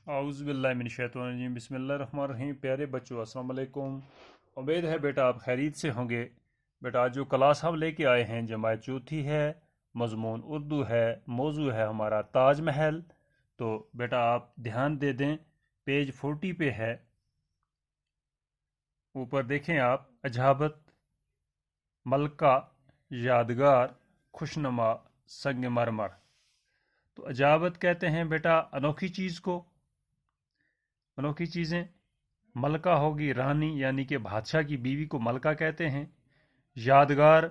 اعوذ باللہ من الشیطان الرجیم، بسم اللہ الرحمن الرحیم۔ پیارے بچوں، السلام علیکم۔ امید ہے بیٹا آپ خیریت سے ہوں گے۔ بیٹا آج جو کلاس ہم لے کے آئے ہیں جماعت چوتھی ہے، مضمون اردو ہے، موضوع ہے ہمارا تاج محل۔ تو بیٹا آپ دھیان دے دیں، پیج 40 پہ ہے، اوپر دیکھیں آپ، عجابت، ملکہ، یادگار، خوشنما، سنگ مرمر۔ تو عجابت کہتے ہیں بیٹا انوکھی چیز کو، انوکھی چیزیں۔ ملکہ ہوگی رانی، یعنی کہ بادشاہ کی بیوی کو ملکہ کہتے ہیں۔ یادگار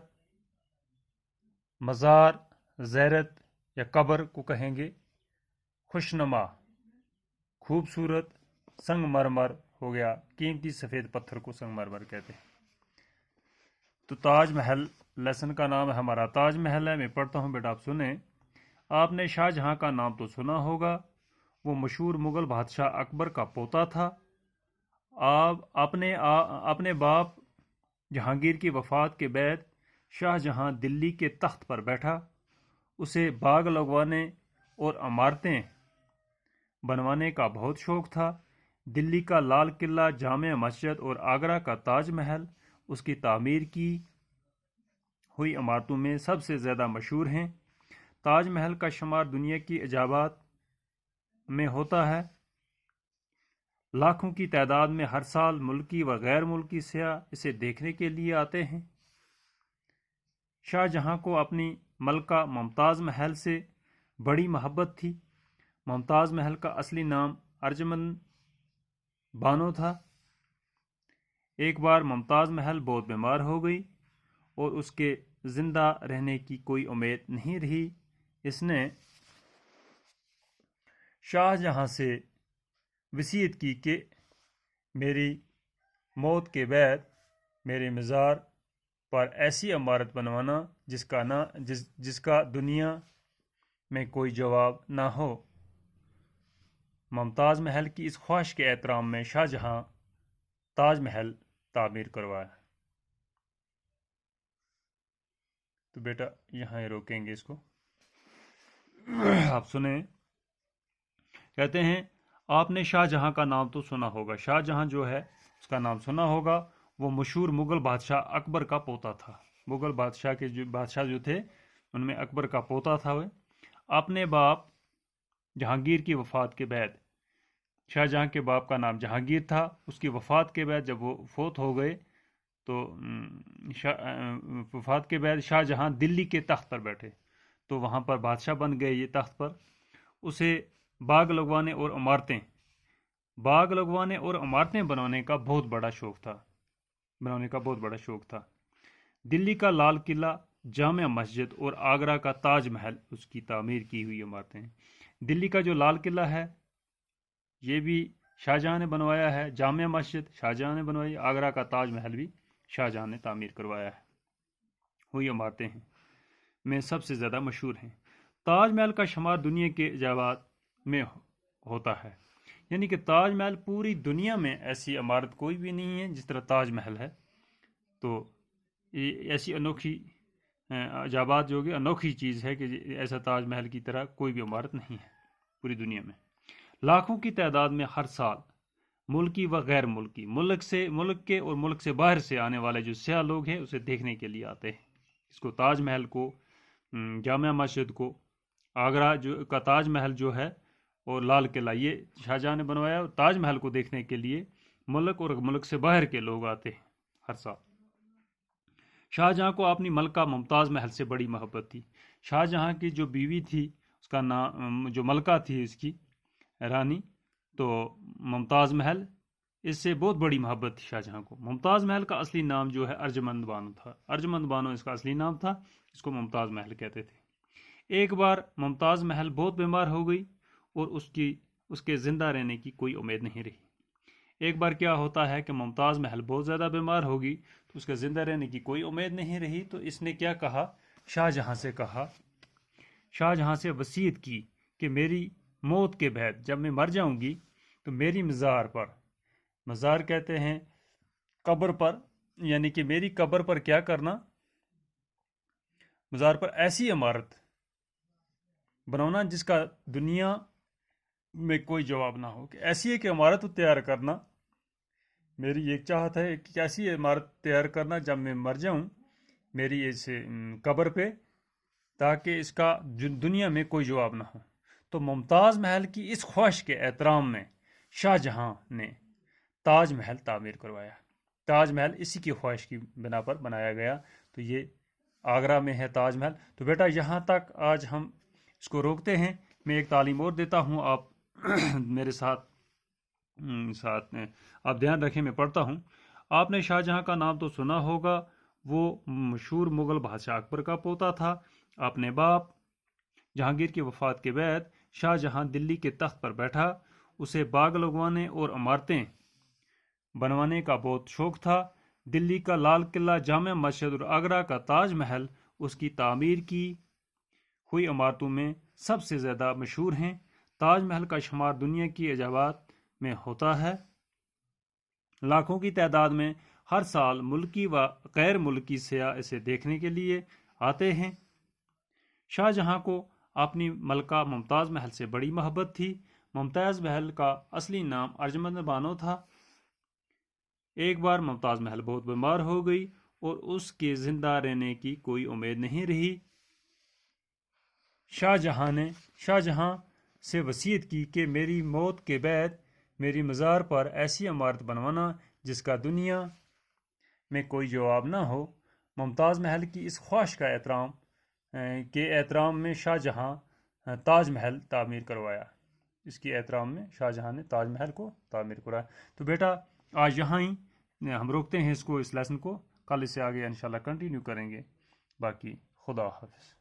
مزار، زیارت یا قبر کو کہیں گے۔ خوشنما خوبصورت، سنگ مرمر ہو گیا قیمتی سفید پتھر کو سنگ مرمر کہتے ہیں۔ تو تاج محل لیسن کا نام ہے ہمارا تاج محل ہے۔ میں پڑھتا ہوں بیٹا آپ سنیں۔ آپ نے شاہ جہاں کا نام تو سنا ہوگا، وہ مشہور مغل بادشاہ اکبر کا پوتا تھا۔ آپ اپنے باپ جہانگیر کی وفات کے بعد شاہ جہاں دلی کے تخت پر بیٹھا۔ اسے باغ لگوانے اور عمارتیں بنوانے کا بہت شوق تھا۔ دلی کا لال قلعہ، جامع مسجد اور آگرہ کا تاج محل اس کی تعمیر کی ہوئی عمارتوں میں سب سے زیادہ مشہور ہیں۔ تاج محل کا شمار دنیا کی عجائبات میں ہوتا ہے۔ لاکھوں کی تعداد میں ہر سال ملکی و غیر ملکی سیاح اسے دیکھنے کے لیے آتے ہیں۔ شاہ جہاں کو اپنی ملکہ ممتاز محل سے بڑی محبت تھی۔ ممتاز محل کا اصلی نام ارجمند بانو تھا۔ ایک بار ممتاز محل بہت بیمار ہو گئی اور اس کے زندہ رہنے کی کوئی امید نہیں رہی۔ اس نے شاہ جہاں سے وصیت کی کہ میری موت کے بعد میرے مزار پر ایسی عمارت بنوانا جس کا دنیا میں کوئی جواب نہ ہو۔ ممتاز محل کی اس خواہش کے احترام میں شاہ جہاں تاج محل تعمیر کروایا۔ تو بیٹا یہاں ہی روکیں گے اس کو، آپ سنیں۔ کہتے ہیں آپ نے شاہ جہاں کا نام تو سنا ہوگا، شاہ جہاں جو ہے اس کا نام سنا ہوگا، وہ مشہور مغل بادشاہ اکبر کا پوتا تھا۔ مغل بادشاہ جو تھے ان میں اکبر کا پوتا تھا۔ وہ اپنے باپ جہانگیر کی وفات کے بعد، شاہ جہاں کے باپ کا نام جہانگیر تھا، اس کی وفات کے بعد جب وہ فوت ہو گئے تو وفات کے بعد شاہ جہاں دلی کے تخت پر بیٹھے، تو وہاں پر بادشاہ بن گئے یہ تخت پر۔ اسے باغ لگوانے اور عمارتیں بنانے کا بہت بڑا شوق تھا۔ دلی کا لال قلعہ، جامع مسجد اور آگرہ کا تاج محل اس کی تعمیر کی ہوئی عمارتیں ہیں۔ دلی کا جو لال قلعہ ہے یہ بھی شاہ جہاں نے بنوایا ہے، جامع مسجد شاہ جہاں نے بنوائی، آگرہ کا تاج محل بھی شاہ جہاں نے تعمیر کروایا ہے۔ وہی عمارتیں ہیں میں سب سے زیادہ مشہور ہیں۔ تاج محل کا شمار دنیا کے عجائبات میں ہوتا ہے، یعنی کہ تاج محل پوری دنیا میں ایسی عمارت کوئی بھی نہیں ہے جس طرح تاج محل ہے۔ تو یہ ایسی انوکھی عجائبات جو کہ انوکھی چیز ہے کہ ایسا تاج محل کی طرح کوئی بھی عمارت نہیں ہے پوری دنیا میں۔ لاکھوں کی تعداد میں ہر سال ملکی و غیر ملکی، ملک کے اور ملک سے باہر سے آنے والے جو سیاح لوگ ہیں اسے دیکھنے کے لیے آتے ہیں۔ اس کو تاج محل کو، جامع مسجد کو، آگرہ کا تاج محل جو ہے اور لال قلعہ، یہ شاہ جہاں نے بنوایا۔ اور تاج محل کو دیکھنے کے لیے ملک اور ملک سے باہر کے لوگ آتے ہیں ہر سال۔ شاہ جہاں کو اپنی ملکہ ممتاز محل سے بڑی محبت تھی۔ شاہ جہاں کی جو بیوی تھی اس کا نام، جو ملکہ تھی اس کی رانی، تو ممتاز محل، اس سے بہت بڑی محبت تھی شاہ جہاں کو۔ ممتاز محل کا اصلی نام جو ہے ارجمند بانو تھا۔ ارجمند بانو اس کا اصلی نام تھا، اس کو ممتاز محل کہتے تھے۔ ایک بار ممتاز محل بہت بیمار ہو گئی اور اس کے زندہ رہنے کی کوئی امید نہیں رہی۔ ایک بار کیا ہوتا ہے کہ ممتاز محل بہت زیادہ بیمار ہوگی تو اس کے زندہ رہنے کی کوئی امید نہیں رہی، تو اس نے کیا کہا، شاہ جہاں سے وصیت کی کہ میری موت کے بعد جب میں مر جاؤں گی تو میری مزار کہتے ہیں قبر پر، یعنی کہ میری قبر پر کیا کرنا، مزار پر ایسی عمارت بنانا جس کا دنیا میں کوئی جواب نہ ہو کہ ایسی ایک عمارت تیار کرنا، میری ایک چاہت ہے کہ ایسی عمارت تیار کرنا جب میں مر جاؤں میری اس قبر پہ، تاکہ اس کا دنیا میں کوئی جواب نہ ہو۔ تو ممتاز محل کی اس خواہش کے احترام میں شاہ جہاں نے تاج محل تعمیر کروایا۔ تاج محل اسی کی خواہش کی بنا پر بنایا گیا۔ تو یہ آگرہ میں ہے تاج محل۔ تو بیٹا یہاں تک آج ہم اس کو روکتے ہیں۔ میں ایک تعلیم اور دیتا ہوں، آپ میرے ساتھ آپ دھیان رکھیں، میں پڑھتا ہوں۔ آپ نے شاہ جہاں کا نام تو سنا ہوگا، وہ مشہور مغل بادشاہ اکبر کا پوتا تھا۔ اپنے باپ جہانگیر کی وفات کے بعد شاہ جہاں دلی کے تخت پر بیٹھا۔ اسے باغ لگوانے اور عمارتیں بنوانے کا بہت شوق تھا۔ دلی کا لال قلعہ، جامع مسجد اور آگرہ کا تاج محل اس کی تعمیر کی ہوئی عمارتوں میں سب سے زیادہ مشہور ہیں۔ تاج محل کا شمار دنیا کی عجائبات میں ہوتا ہے۔ لاکھوں کی تعداد میں ہر سال ملکی و غیر ملکی سیاح اسے دیکھنے کے لیے آتے ہیں۔ شاہ جہاں کو اپنی ملکہ ممتاز محل سے بڑی محبت تھی۔ ممتاز محل کا اصلی نام ارجمند بانو تھا۔ ایک بار ممتاز محل بہت بیمار ہو گئی اور اس کے زندہ رہنے کی کوئی امید نہیں رہی۔ شاہ جہاں سے وصیت کی کہ میری موت کے بعد میری مزار پر ایسی عمارت بنوانا جس کا دنیا میں کوئی جواب نہ ہو۔ ممتاز محل کی اس خواہش کا احترام میں شاہ جہاں تاج محل تعمیر کروایا۔ اس کے احترام میں شاہ جہاں نے تاج محل کو تعمیر کروایا۔ تو بیٹا آج یہاں ہی ہم روکتے ہیں اس لیسن کو، کل اسے آگے انشاءاللہ کنٹینیو کریں گے۔ باقی خدا حافظ۔